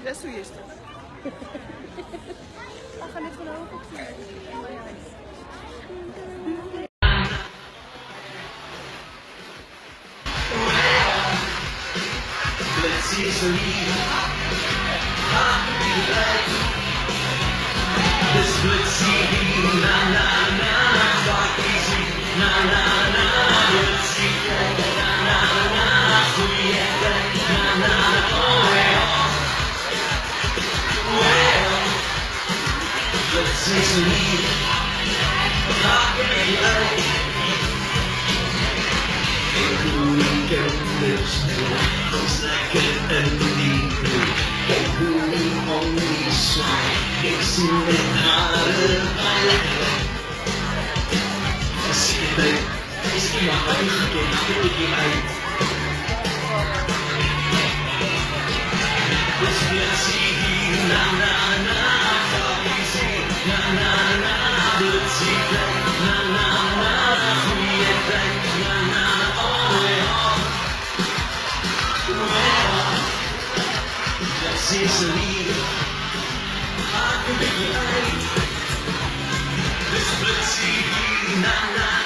Stresujesz to. Ach, ale to na Let's easily this split CD, na na na, talk easy, na na na, let's see, na na na, free na na na, well, let's easily talk easy. Who can listen? It's like an empty room. Who only song? It's in the heart of my life. It's in my heart. Let's get see, na na na, talk easy, na na na, let's see, na na na, free na na na, that's easily. I can be right. This split CD, na na.